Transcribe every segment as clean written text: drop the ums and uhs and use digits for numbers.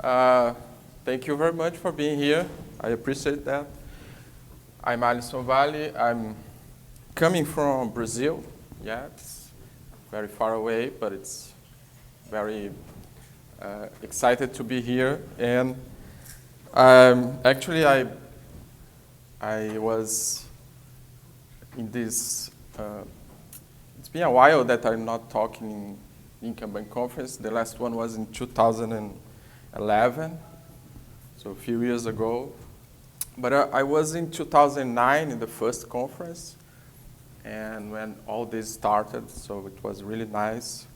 Uh, Thank you very much for being here. I appreciate that. I'm Alisson Vale. I'm coming from Brazil. Yeah, it's very far away, but it's very excited to be here. And actually, I was in this. It's been a while that I'm not talking in Kanban conference. The last one was in 2011. So a few years ago. But I was in 2009 in the first conference, and when all this started, so it was really nice.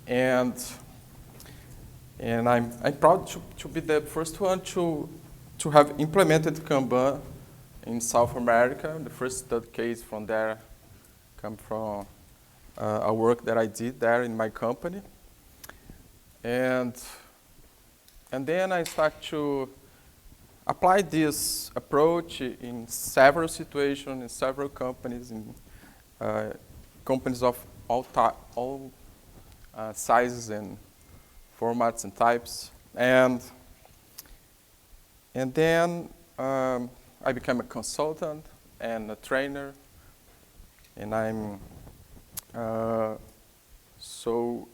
And I'm proud to be the first one to have implemented Kanban in South America. The first study case from there come from a work that I did there in my company. And then I start to apply this approach in several situations, in several companies, in companies of all sizes and formats and types. And then I became a consultant and a trainer. And I'm so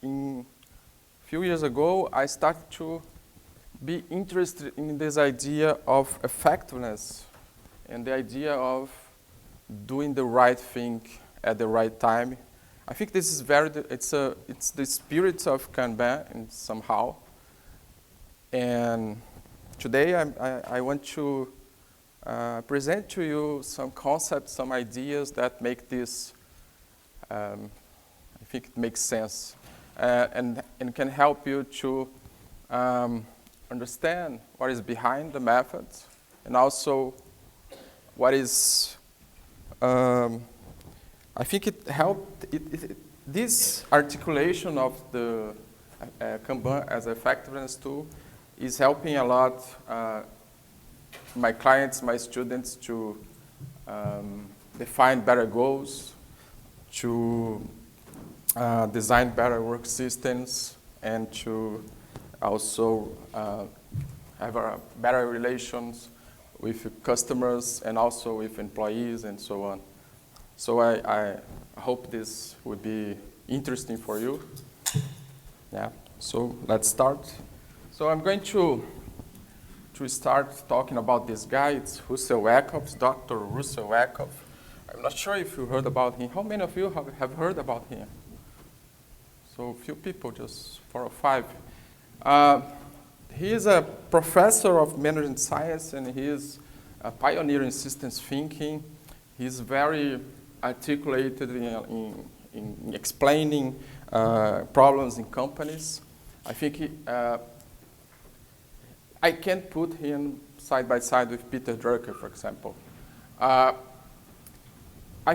a few years ago, I started to be interested in this idea of effectiveness and the idea of doing the right thing at the right time. I think this is it's the spirit of Kanban somehow. And today I want to present to you some concepts, some ideas that make this, I think it makes sense and can help you to understand what is behind the methods, and also what is, I think it helped, this articulation of the Kanban as effectiveness tool is helping a lot my clients, my students to define better goals, to design better work systems, and to also have better relations with customers and also with employees and so on. So I hope this would be interesting for you. Yeah, so let's start. So I'm going to start talking about this guy. It's Russell Wacoff, Dr. Russell Wacoff. I'm not sure if you heard about him. How many of you have heard about him? So a few people, just 4 or 5. He is a professor of management science, and he is a pioneer in systems thinking. He's very articulated in explaining problems in companies. I think I can't put him side by side with Peter Drucker, for example. I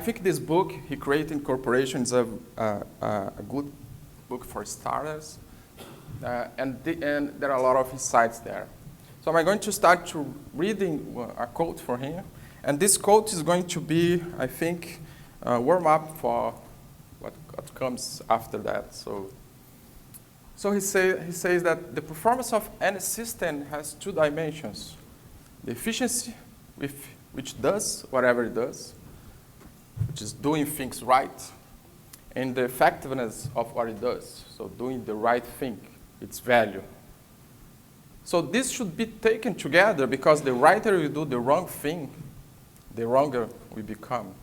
think this book he created in corporations is a good book for starters. And there are a lot of insights there. So I'm going to start to reading a quote for him. And this quote is going to be, I think, a warm-up for what comes after that. So he says that the performance of any system has 2 dimensions. The efficiency which does whatever it does, which is doing things right, and the effectiveness of what it does, so doing the right thing. Its value. So this should be taken together, because the writer will do the wrong thing, the wronger we become.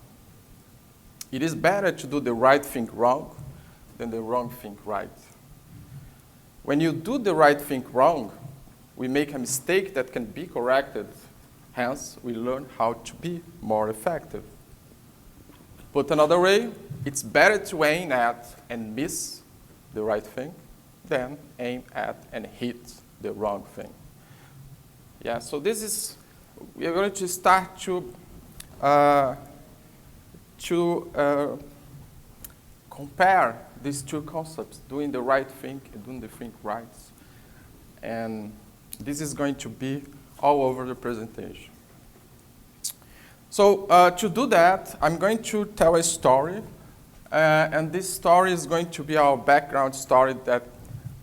It is better to do the right thing wrong than the wrong thing right. When you do the right thing wrong, we make a mistake that can be corrected. Hence, we learn how to be more effective. Put another way, it's better to aim at and miss the right thing than aim at and hit the wrong thing. Yeah, so we are going to start to compare these 2 concepts, doing the right thing and doing the thing right. And this is going to be all over the presentation. So to do that, I'm going to tell a story. And this story is going to be our background story that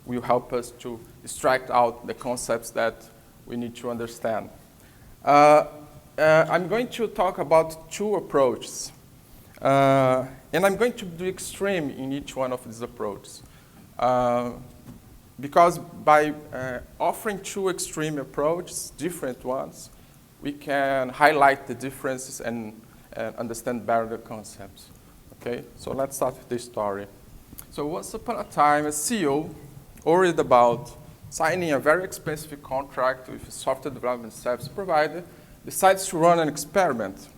will help us to extract out the concepts that we need to understand. I'm going to talk about two approaches. And I'm going to do extreme in each one of these approaches. Because by offering two extreme approaches, different ones, we can highlight the differences and understand better the concepts. Okay, so let's start with this story. So once upon a time, a CEO, worried about signing a very expensive contract with a software development service provider, decides to run an experiment.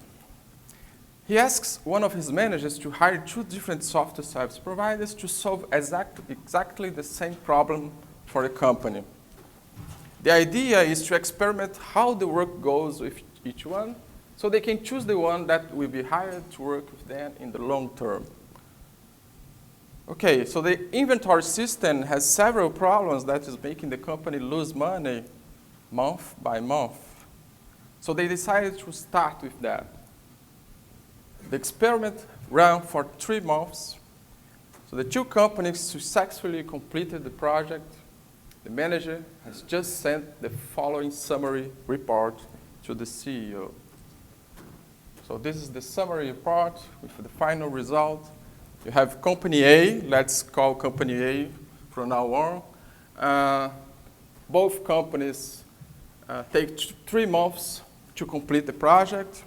He asks one of his managers to hire two different software service providers to solve exactly the same problem for the company. The idea is to experiment how the work goes with each one, so they can choose the one that will be hired to work with them in the long term. Okay, so the inventory system has several problems that is making the company lose money month by month. So they decided to start with that. The experiment ran for 3 months. So the two companies successfully completed the project. The manager has just sent the following summary report to the CEO. So this is the summary report with the final result. You have company A, let's call company A from now on. Both companies take 3 months to complete the project.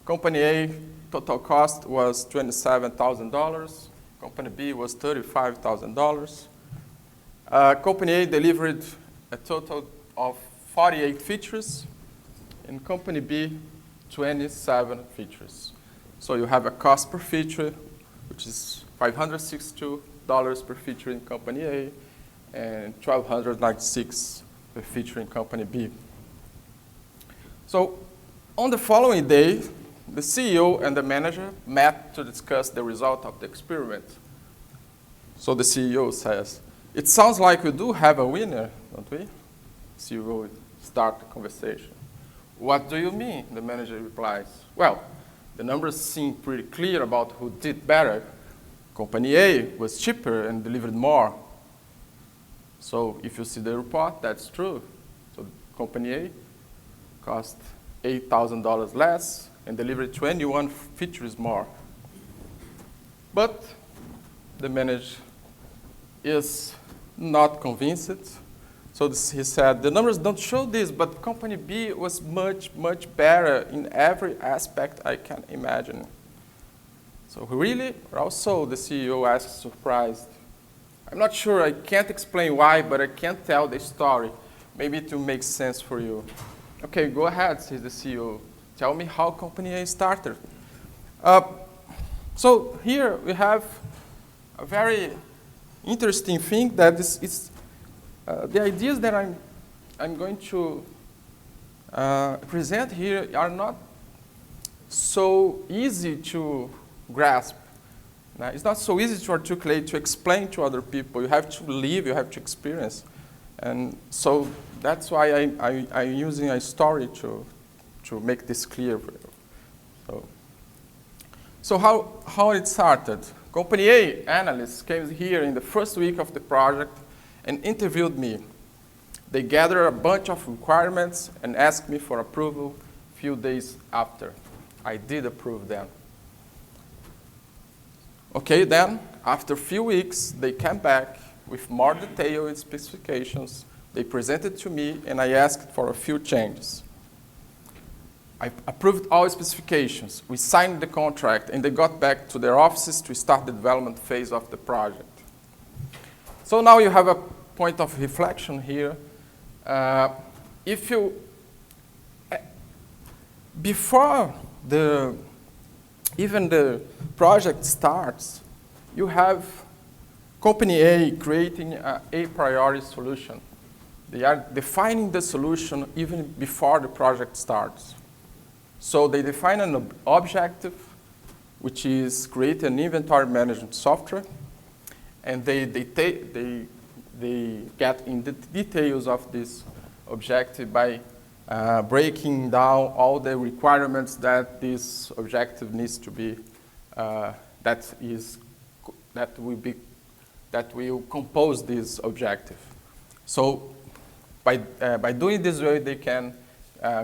Company A, total cost was $27,000. Company B was $35,000. Company A delivered a total of 48 features, and Company B, 27 features. So you have a cost per feature, which is $562 per feature in Company A, and $1,296 per feature in Company B. So on the following day, the CEO and the manager met to discuss the result of the experiment. So the CEO says, "It sounds like we do have a winner, don't we?" CEO will start the conversation. "What do you mean?" the manager replies. "Well, the numbers seem pretty clear about who did better. Company A was cheaper and delivered more. So if you see the report, that's true. So Company A cost $8,000 less and delivered 21 features more." But the manager is not convinced. So he said, "The numbers don't show this, but Company B was much, much better in every aspect I can imagine." So really? Also, the CEO asks, surprised. "I'm not sure, I can't explain why, but I can tell the story. Maybe it will make sense for you." "Okay, go ahead," says the CEO. "Tell me how Company A started." So here we have a very interesting thing that is the ideas that I'm going to present here are not so easy to grasp. It's not so easy to articulate, to explain to other people. You have to live, you have to experience. And so that's why I'm using a story to make this clear for you. So how it started? Company A analysts came here in the first week of the project and interviewed me. They gathered a bunch of requirements and asked me for approval a few days after. I did approve them. Okay, then, after a few weeks, they came back with more detailed specifications. They presented to me, and I asked for a few changes. I approved all specifications. We signed the contract, and they got back to their offices to start the development phase of the project. So now you have a point of reflection here. Before even the project starts, you have Company A creating an a priori solution. They are defining the solution even before the project starts. So they define an objective, which is create an inventory management software, and they get in the details of this objective by breaking down all the requirements that this objective needs to be, that will compose this objective. So by doing this way, they can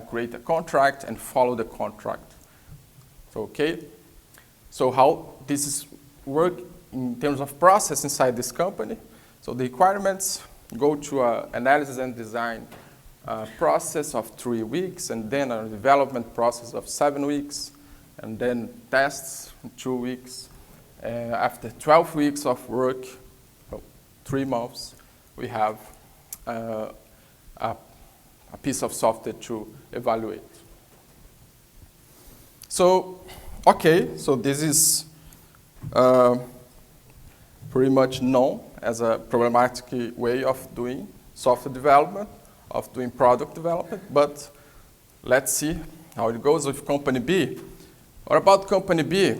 create a contract and follow the contract. So, okay. So how this is work in terms of process inside this company. So the requirements go to an analysis and design process of 3 weeks, and then a development process of 7 weeks, and then tests in 2 weeks. After 12 weeks of work, 3 months, we have a piece of software to evaluate. So, okay, so this is pretty much known as a problematic way of doing software development, of doing product development, but let's see how it goes with Company B. What about Company B?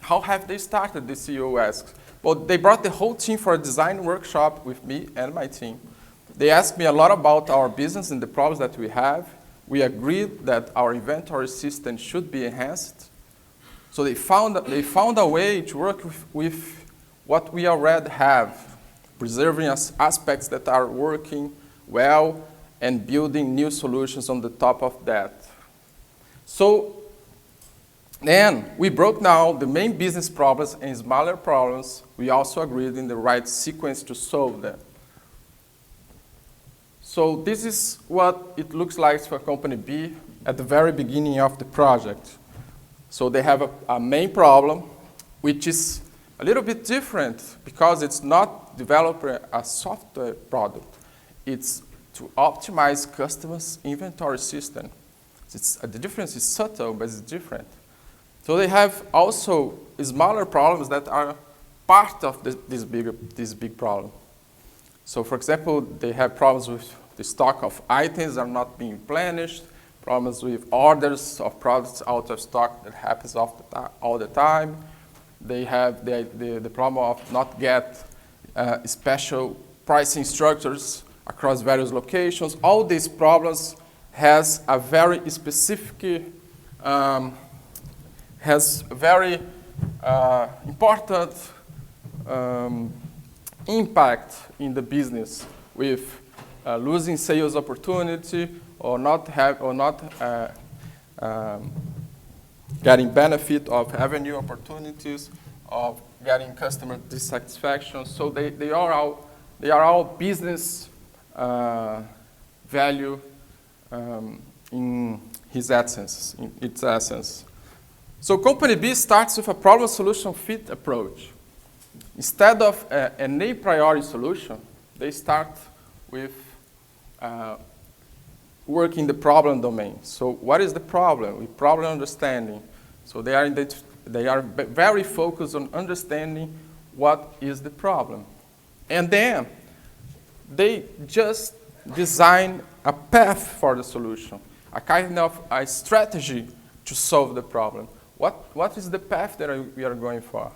How have they started, the CEO asks. Well, they brought the whole team for a design workshop with me and my team. They asked me a lot about our business and the problems that we have. We agreed that our inventory system should be enhanced. So they found a way to work with what we already have, preserving aspects that are working well and building new solutions on the top of that. So then we broke down the main business problems and smaller problems. We also agreed in the right sequence to solve them. So this is what it looks like for Company B at the very beginning of the project. So they have a main problem, which is a little bit different because it's not developing a software product. It's to optimize customers' inventory system. The difference is subtle, but it's different. So they have also smaller problems that are part of this big problem. So for example, they have problems with the stock of items are not being replenished, problems with orders of products out of stock that happens all the time. They have the problem of not get special pricing structures across various locations. All these problems has a very specific, has very important impact in the business with losing sales opportunity or not getting benefit of revenue opportunities, of getting customer dissatisfaction. So they are all business value in its essence. So Company B starts with a problem-solution fit approach. Instead of an a priori solution, they start with working the problem domain. So what is the problem? With problem understanding. So they are very focused on understanding what is the problem. And then they just design a path for the solution, a kind of a strategy to solve the problem. What is the path that we are going for?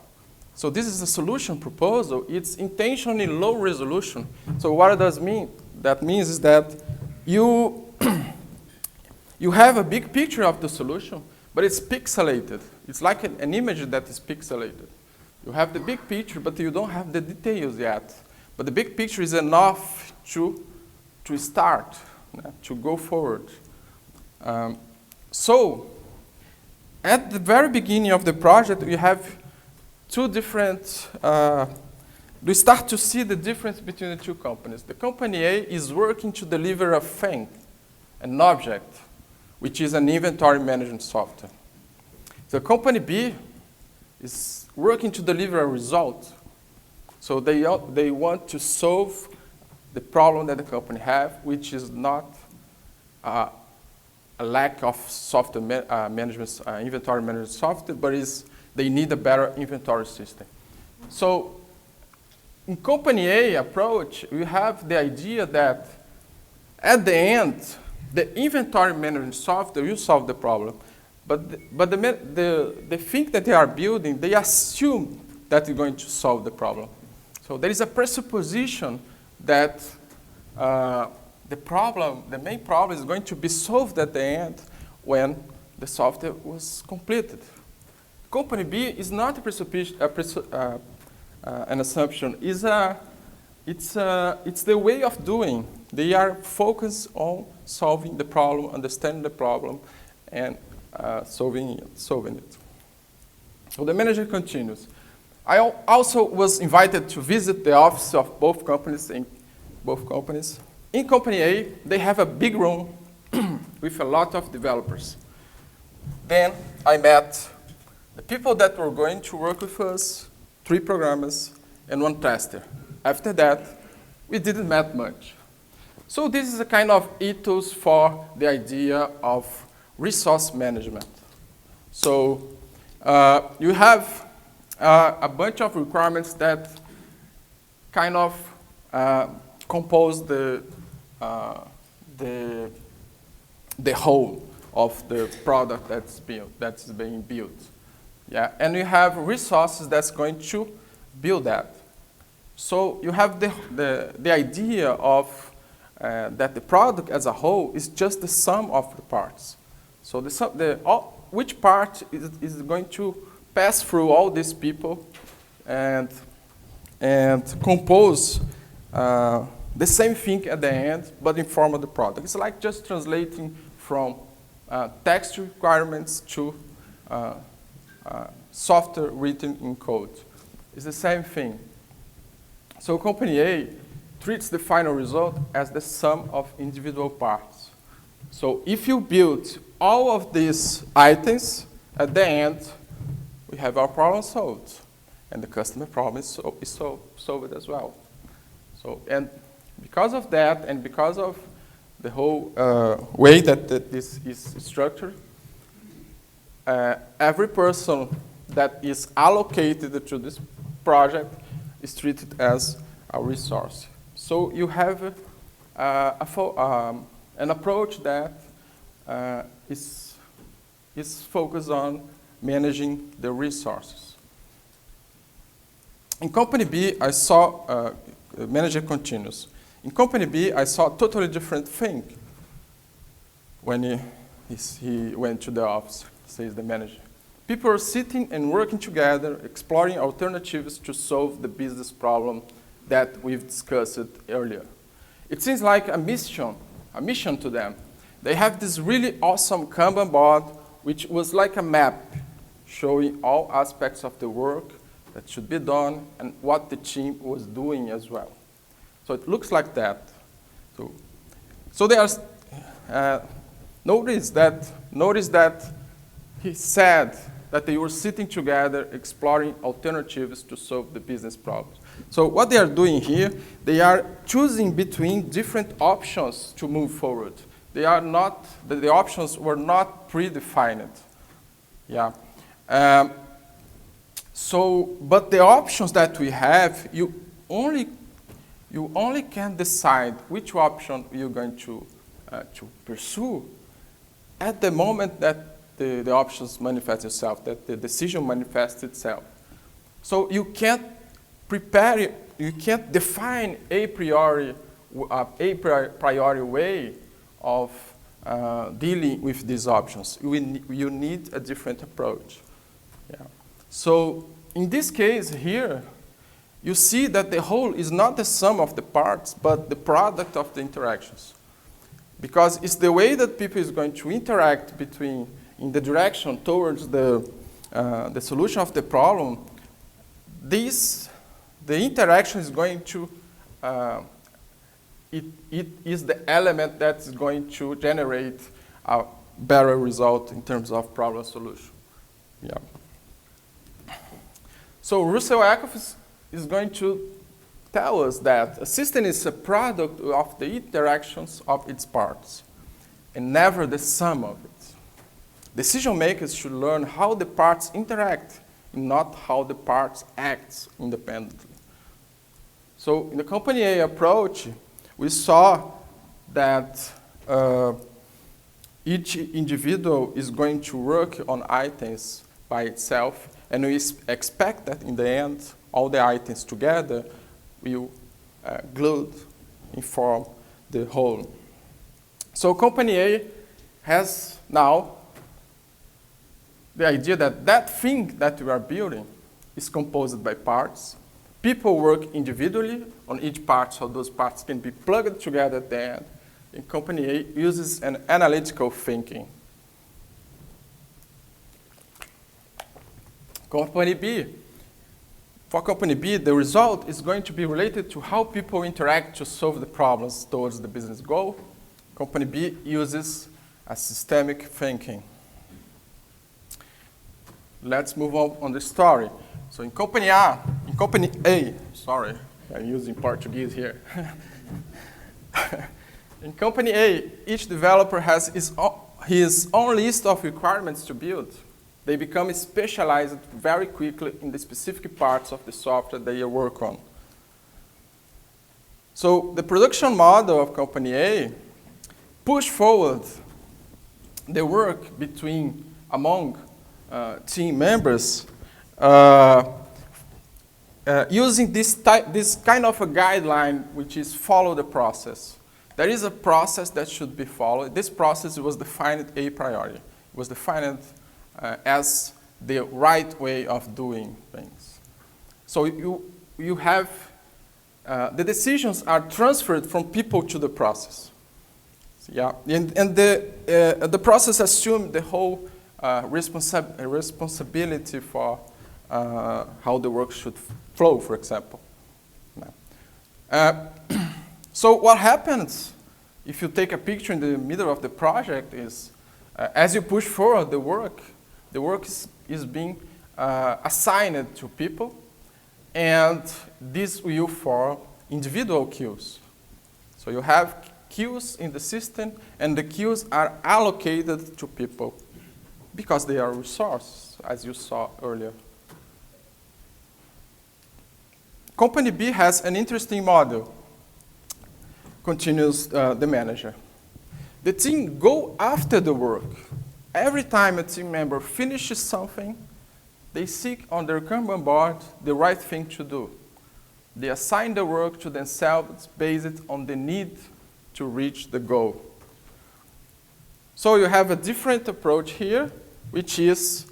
So this is a solution proposal. It's intentionally low resolution. So what it does mean? That means is that you have a big picture of the solution, but it's pixelated. It's like an image that is pixelated. You have the big picture, but you don't have the details yet. But the big picture is enough to start, to go forward. So at the very beginning of the project, we have two different, we start to see the difference between the two companies. The company A is working to deliver a thing, an object, which is an inventory management software. The company B is working to deliver a result. So they want to solve the problem that the company has, which is not a lack of software management, inventory management software, but they need a better inventory system. So in Company A approach, we have the idea that at the end, the inventory management software will solve the problem. But the thing that they are building, they assume that it's going to solve the problem. So there is a presupposition that the main problem is going to be solved at the end when the software was completed. Company B is not a presupposition, an assumption. Is a it's the way of doing. They are focused on solving the problem, understanding the problem, and solving it. So the manager continues. I also was invited to visit the office of both companies. In Company A, they have a big room with a lot of developers. Then I met the people that were going to work with us, 3 programmers and 1 tester. After that, we didn't met much. So this is a kind of ethos for the idea of resource management. So you have a bunch of requirements that kind of compose the whole of the product that's being built. Yeah, and you have resources that's going to build that. So you have the idea of that the product as a whole is just the sum of the parts. So which part is going to pass through all these people and compose the same thing at the end, but in form of the product. It's like just translating from text requirements to software written in code. It's the same thing. So Company A treats the final result as the sum of individual parts. So if you build all of these items, at the end, we have our problem solved. And the customer problem is solved as well. So, and because of that, and because of the whole way that this is structured, every person that is allocated to this project is treated as a resource. So you have an approach that is focused on managing the resources. In Company B, I saw, the manager continues. In Company B, I saw a totally different thing when he went to the office, says the manager. People are sitting and working together, exploring alternatives to solve the business problem that we've discussed earlier. It seems like a mission to them. They have this really awesome Kanban board, which was like a map showing all aspects of the work that should be done and what the team was doing as well. So it looks like that. So they are, notice that he said that they were sitting together exploring alternatives to solve the business problems. So what they are doing here, they are choosing between different options to move forward. They are not, the options were not predefined. Yeah. But the options that we have, you only can decide which option you're going to pursue at the moment that the options manifest itself, that the decision manifests itself. So you can't prepare, you can't define a priori way of dealing with these options. You need a different approach. Yeah. So in this case here, you see that the whole is not the sum of the parts, but the product of the interactions. Because it's the way that people is going to interact in the direction towards the solution of the problem. The interaction is going to, it is the element that's going to generate a better result in terms of problem solution. Yeah. So Russell Ackoff is going to tell us that a system is a product of the interactions of its parts, and never the sum of it. Decision makers should learn how the parts interact, and not how the parts act independently. So in the Company A approach, we saw that each individual is going to work on items by itself, and we expect that in the end, all the items together will glued and form the whole. So Company A has now the idea that that thing that we are building is composed by parts. people work individually on each part, so those parts can be plugged together at the end. And company A uses an analytical thinking. Company B. For company B, the result is going to be related to how people interact to solve the problems towards the business goal. Company B uses a systemic thinking. Let's move on the story. So in company A, sorry, I'm using Portuguese here. In company A, each developer has his own list of requirements to build. They become specialized very quickly in the specific parts of the software they work on. So the production model of company A push forward the work among team members using this kind of a guideline, which is follow the process. There is a process that should be followed. This process was defined a priori. It was defined as the right way of doing things. So you have, the decisions are transferred from people to the process. Yeah, and the process assumes the whole responsibility for how the work should flow, for example. So what happens if you take a picture in the middle of the project is, as you push forward the work is being assigned to people, and this will form individual queues. So you have queues in the system, and the queues are allocated to people because they are resources, as you saw earlier. Company B has an interesting model, continues the manager. The team go after the work. Every time a team member finishes something, they seek on their Kanban board the right thing to do. They assign the work to themselves based on the need to reach the goal. So you have a different approach here, which is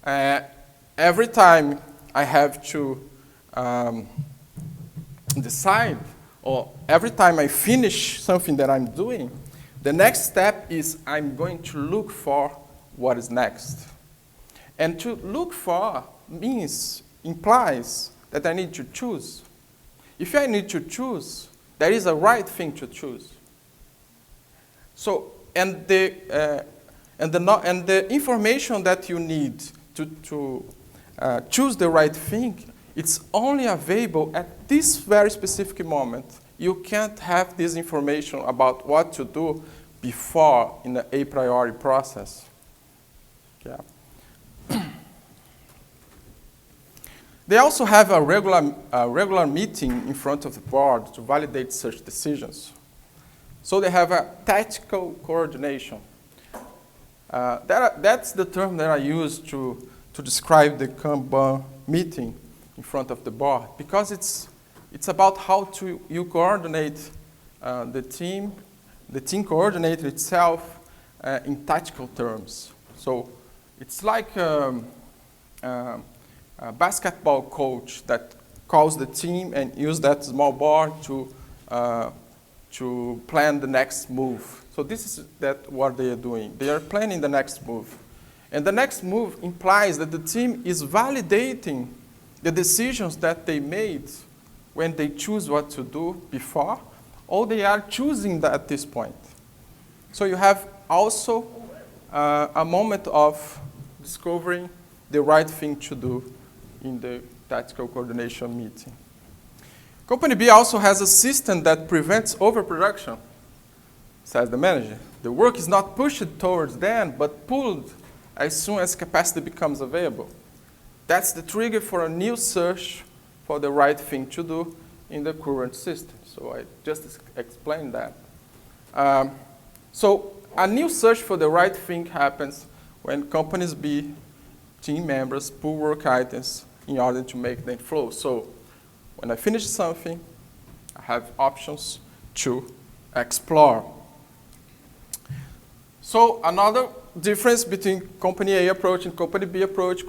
every time I have to decide, or every time I finish something that I'm doing, the next step is I'm going to look for what is next. And to look for implies that I need to choose. If I need to choose, there is a right thing to choose. So, and the information that you need to choose the right thing, it's only available at this very specific moment. You can't have this information about what to do before in the a priori process. Yeah. They also have a regular meeting in front of the board to validate such decisions. So they have a tactical coordination. That's the term that I use to describe the Kanban meeting in front of the board, because it's about how you coordinate the team coordinates itself in tactical terms. So it's like a basketball coach that calls the team and use that small board to plan the next move. So this is what they are doing. They are planning the next move. And the next move implies that the team is validating the decisions that they made when they choose what to do before, or they are choosing that at this point. So you have also a moment of discovering the right thing to do in the tactical coordination meeting. Company B also has a system that prevents overproduction, says the manager. The work is not pushed towards them, but pulled as soon as capacity becomes available. That's the trigger for a new search for the right thing to do in the current system. So I just explained that. So a new search for the right thing happens when companies B team members pull work items in order to make them flow. So when I finish something, I have options to explore. So another difference between company A approach and company B approach,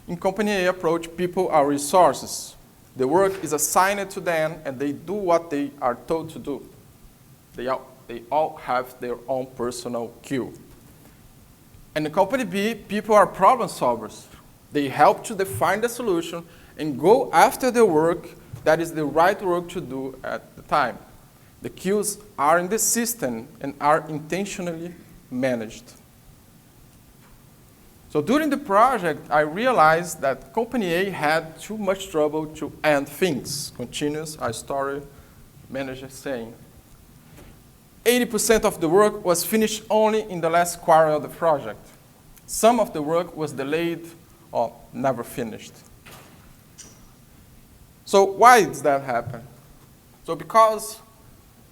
in company A approach, people are resources. The work is assigned to them, and they do what they are told to do. They all have their own personal queue. And in company B, people are problem solvers. They help to define the solution and go after the work that is the right work to do at the time. The queues are in the system and are intentionally managed. So during the project, I realized that Company A had too much trouble to end things. Continues our story manager saying. 80% of the work was finished only in the last quarter of the project. Some of the work was delayed or never finished. So why does that happen? So because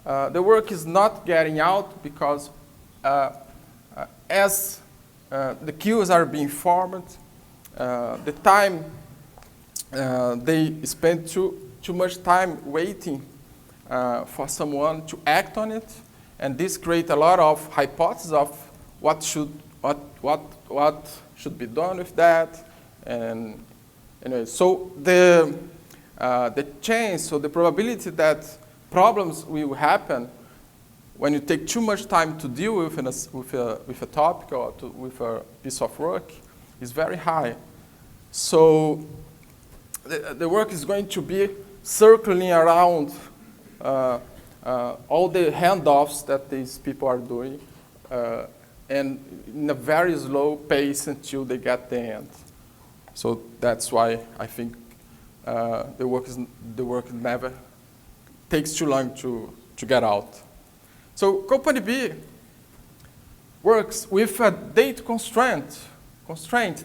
the work is not getting out, because as the queues are being formed, the time they spend too much time waiting for someone to act on it, and this creates a lot of hypotheses of what should be done with that, and anyway, so the chance, so the probability that problems will happen when you take too much time to deal with a topic or with a piece of work is very high. So the work is going to be circling around all the handoffs that these people are doing, and in a very slow pace until they get the end. So that's why I think the work never takes too long to get out. So Company B works with a date constraint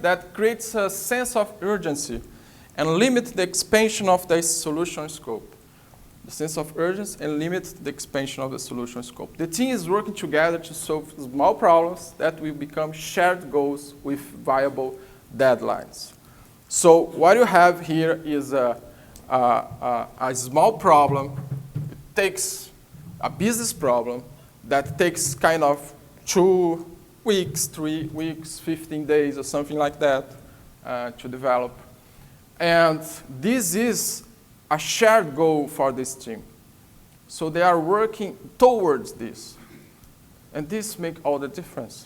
that creates a sense of urgency and limits the expansion of the solution scope. The sense of urgency and limits the expansion of the solution scope. The team is working together to solve small problems that will become shared goals with viable deadlines. So what you have here is a small problem. It takes a business problem that takes kind of 2 weeks, 3 weeks, 15 days, or something like that to develop. And this is a shared goal for this team. So they are working towards this. And this makes all the difference.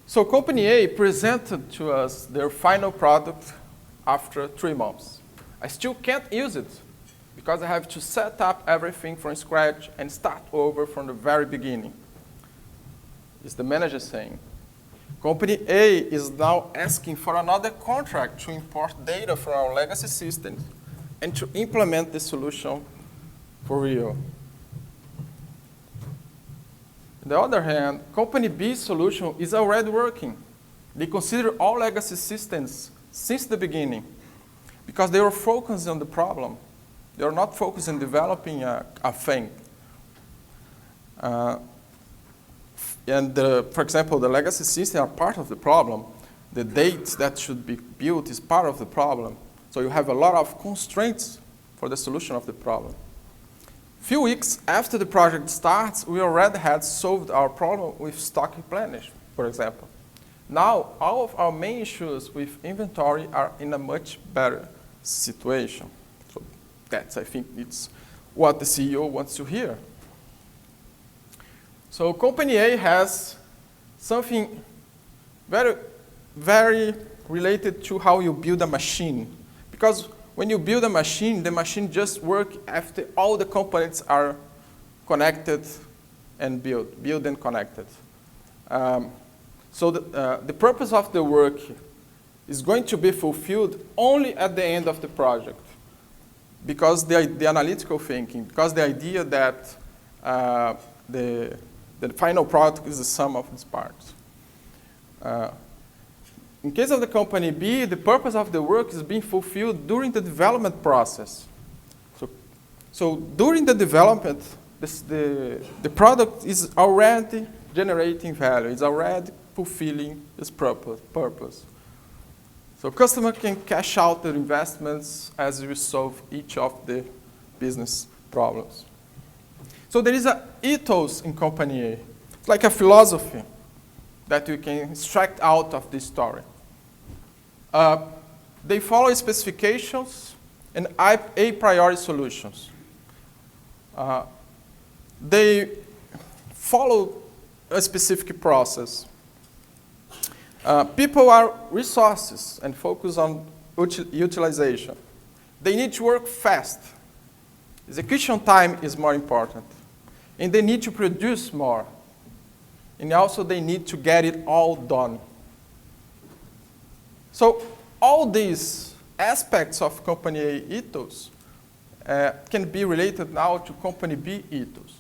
So Company A presented to us their final product after 3 months. I still can't use it because I have to set up everything from scratch and start over from the very beginning. Is the manager saying. Company A is now asking for another contract to import data from our legacy systems and to implement the solution for real. On the other hand, Company B's solution is already working. They consider all legacy systems since the beginning because they were focused on the problem. They are not focused on developing a thing. For example, the legacy systems are part of the problem. The dates that should be built is part of the problem. So you have a lot of constraints for the solution of the problem. Few weeks after the project starts, we already had solved our problem with stock replenishment, for example. Now, all of our main issues with inventory are in a much better situation. So that's, I think, it's what the CEO wants to hear. So Company A has something very, very related to how you build a machine. Because when you build a machine, the machine just works after all the components are connected and built and connected. So the purpose of the work is going to be fulfilled only at the end of the project. Because the analytical thinking, because the idea that the final product is the sum of its parts. In case of the Company B, the purpose of the work is being fulfilled during the development process. So during the development, the product is already generating value. It's already fulfilling its purpose. So customer can cash out their investments as we solve each of the business problems. So there is an ethos in Company A. It's like a philosophy that you can extract out of this story. They follow specifications and a priori solutions. They follow a specific process. People are resources and focus on utilization. They need to work fast. Execution time is more important. And they need to produce more. And also they need to get it all done. So all these aspects of company A ethos can be related now to company B ethos.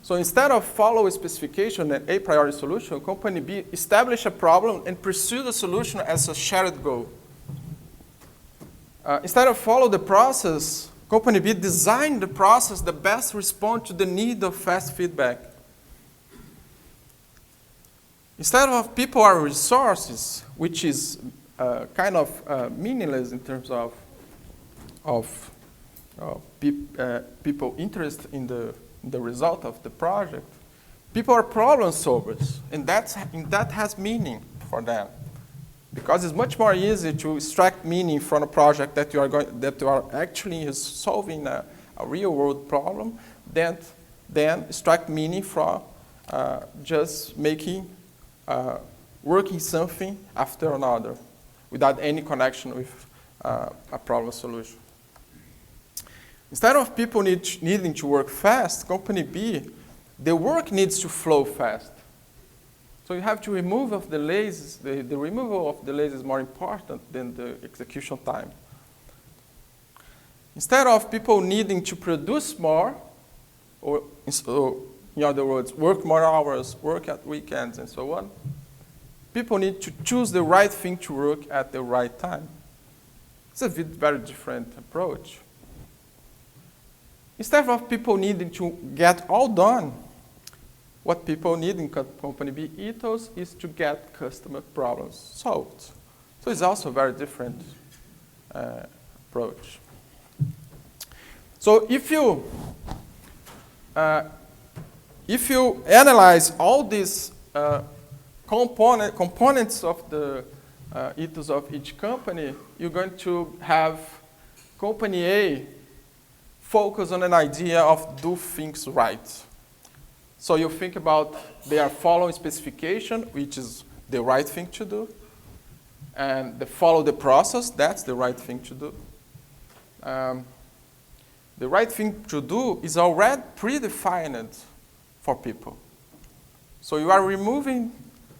So instead of follow a specification and a priori solution, company B establish a problem and pursue the solution as a shared goal. Instead of follow the process, company B design the process that best respond to the need of fast feedback. Instead of people are resources, which is kind of meaningless in terms of people interest in the result of the project, people are problem solvers, and that has meaning for them, because it's much more easy to extract meaning from a project that you are actually solving a real world problem than extract meaning from just making working something after another without any connection with a problem solution. Instead of people needing to work fast, company B, the work needs to flow fast. So you have to remove of delays. The removal of delays is more important than the execution time. Instead of people needing to produce more, or in other words, work more hours, work at weekends, and so on, people need to choose the right thing to work at the right time. It's a very different approach. Instead of people needing to get all done, what people need in company B ethos is to get customer problems solved. So it's also a very different approach. So if you analyze all these components of the ethos of each company, you're going to have company A focus on an idea of do things right. So you think about they are following specification, which is the right thing to do, and they follow the process, that's the right thing to do. The right thing to do is already predefined for people. So you are removing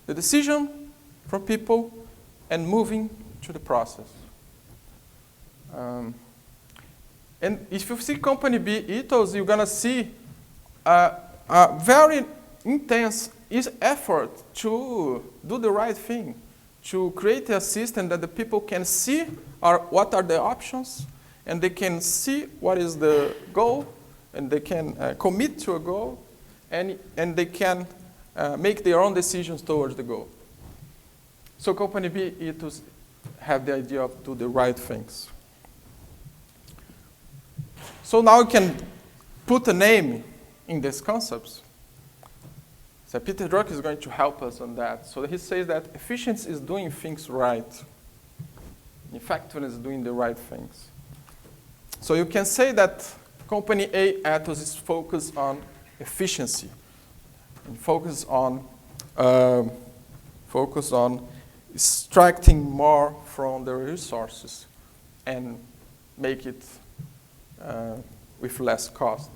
the decision from people and moving to the process. And if you see company B ethos, you're going to see a very intense effort to do the right thing, to create a system that the people can see what are the options, and they can see what is the goal, and they can commit to a goal, and they can make their own decisions towards the goal. So company B ethos have the idea of do the right things. So now you can put a name in these concepts. So Peter Drucker is going to help us on that. So he says that efficiency is doing things right. Effectiveness is doing the right things. So you can say that company A ethos is focused on efficiency and focus on extracting more from the resources and make it with less cost.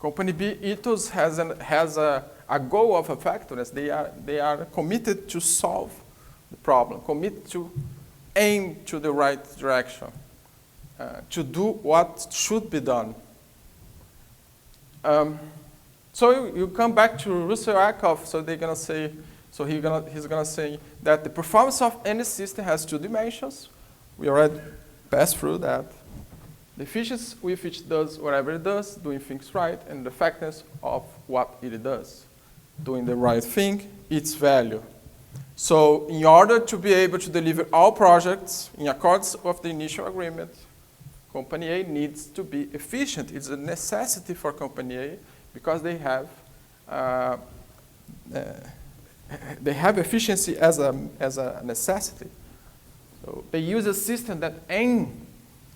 Company B ethos has a goal of effectiveness. They are committed to solve the problem, committed to aim to the right direction, to do what should be done. So you come back to Russell Ackoff. So they're gonna say, so he's gonna say that the performance of any system has two dimensions. We already passed through that. The efficiency with which it does whatever it does, doing things right, and the effectiveness of what it does, doing the right thing, its value. So in order to be able to deliver all projects in accordance with the initial agreement, company A needs to be efficient. It's a necessity for company A because they have efficiency as a necessity So they use a system that aims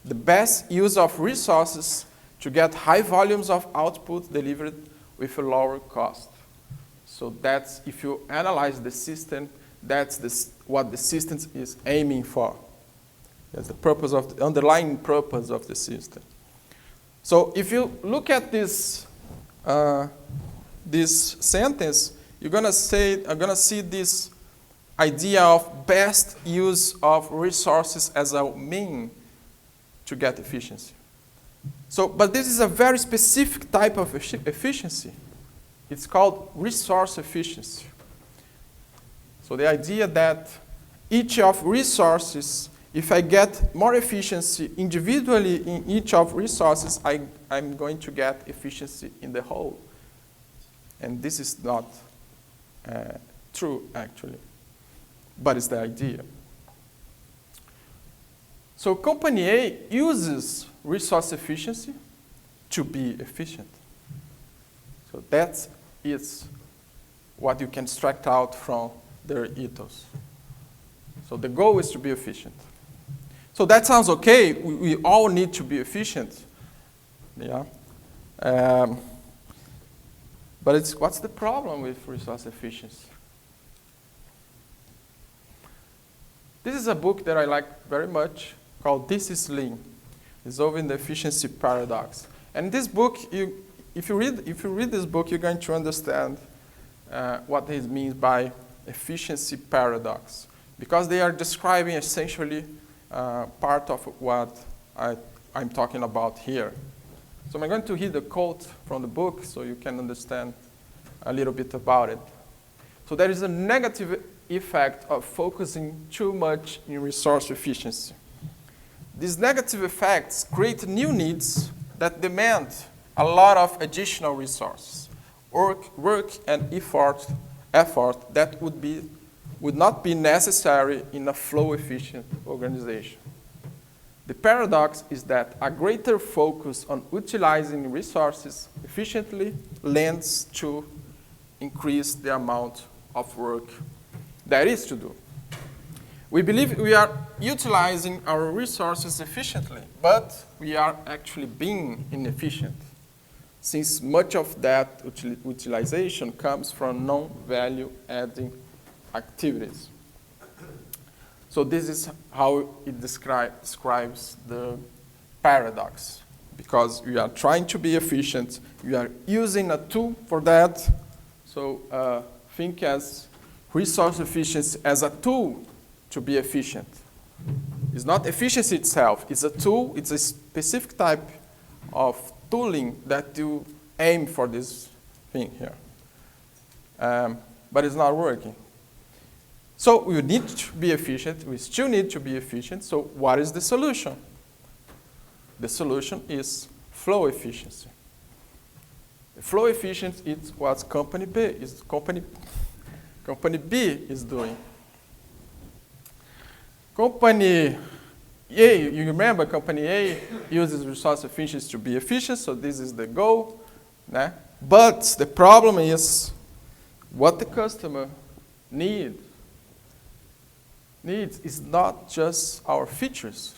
the best use of resources to get high volumes of output delivered with a lower cost. So that's, if you analyze the system, that's what the system is aiming for. That's the purpose of the underlying purpose of the system. So if you look at this sentence, you're gonna see this idea of best use of resources as a mean to get efficiency. So, but this is a very specific type of efficiency. It's called resource efficiency. So the idea that each of resources, if I get more efficiency individually in each of resources, I'm going to get efficiency in the whole. And this is not true, actually, but it's the idea. So company A uses resource efficiency to be efficient. So that is what you can extract out from their ethos. So the goal is to be efficient. So that sounds okay. We all need to be efficient. Yeah. But what's the problem with resource efficiency? This is a book that I like very much called This is Lean, Resolving the Efficiency Paradox. And this book, if you read this book, you're going to understand what it means by efficiency paradox, because they are describing essentially part of what I'm talking about here. So I'm going to read a quote from the book so you can understand a little bit about it. So there is a negative effect of focusing too much in resource efficiency. These negative effects create new needs that demand a lot of additional resources, work and effort that would not be necessary in a flow-efficient organization. The paradox is that a greater focus on utilizing resources efficiently lends to increase the amount of work that is to do. We believe we are utilizing our resources efficiently, but we are actually being inefficient, since much of that utilization comes from non-value adding activities. So this is how it describes the paradox. Because we are trying to be efficient, we are using a tool for that. So think as resource efficiency as a tool to be efficient. It's not efficiency itself, it's a tool, it's a specific type of tooling that you aim for this thing here. But it's not working. So we need to be efficient, we still need to be efficient, so what is the solution? The solution is flow efficiency. The flow efficiency is what company B is doing. Company A, you remember company A uses resource efficiency to be efficient, so this is the goal. Né? But the problem is what the customer needs is not just our features,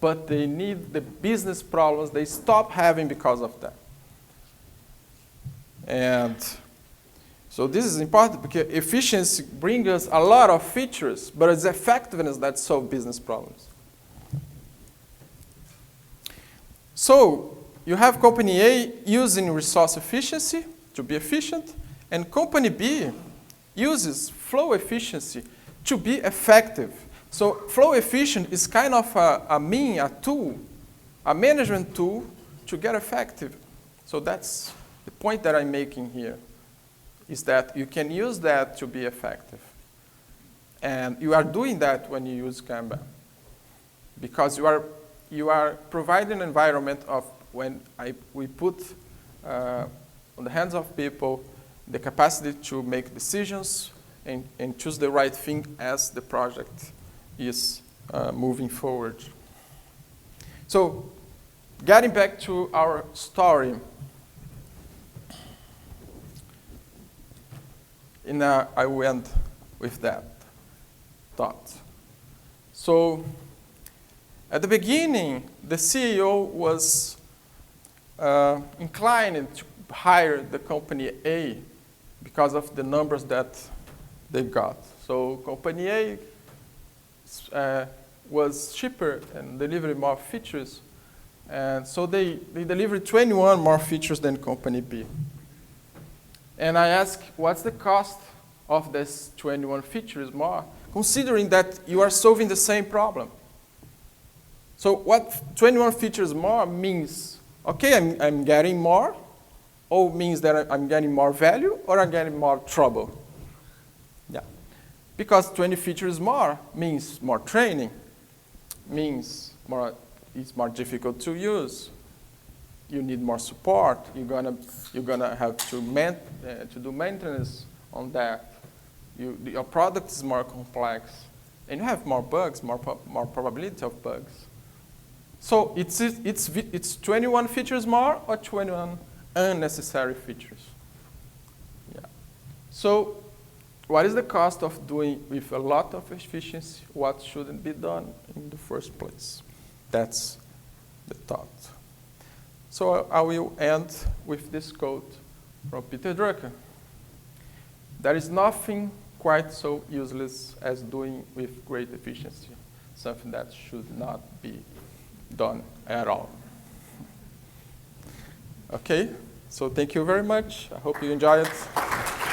but they need the business problems they stop having because of that. And so this is important because efficiency brings us a lot of features, but it's effectiveness that solves business problems. So you have company A using resource efficiency to be efficient, and company B uses flow efficiency to be effective. So flow efficient is kind of a tool, a management tool to get effective. So that's the point that I'm making here, is that you can use that to be effective. And you are doing that when you use Kanban, because you are providing an environment of when we put on the hands of people the capacity to make decisions and choose the right thing as the project is moving forward. So getting back to our story, I will end with that. thought. So at the beginning, the CEO was inclined to hire the company A because of the numbers that they got. So company A was cheaper and delivered more features. And so they delivered 21 more features than company B. And I asked, what's the cost of this 21 features more, considering that you are solving the same problem? So what 21 features more means, okay, I'm getting more, or means that I'm getting more value, or I'm getting more trouble? Yeah. Because 20 features more means more training, means it's more difficult to use. You need more support. You're gonna have to do maintenance on that. Your product is more complex, and you have more bugs, more probability of bugs. So it's 21 features more or 21 unnecessary features. Yeah. So what is the cost of doing with a lot of efficiency what shouldn't be done in the first place? That's the thought. So I will end with this quote from Peter Drucker. There is nothing quite so useless as doing with great efficiency something that should not be done at all. Okay, so thank you very much. I hope you enjoyed it.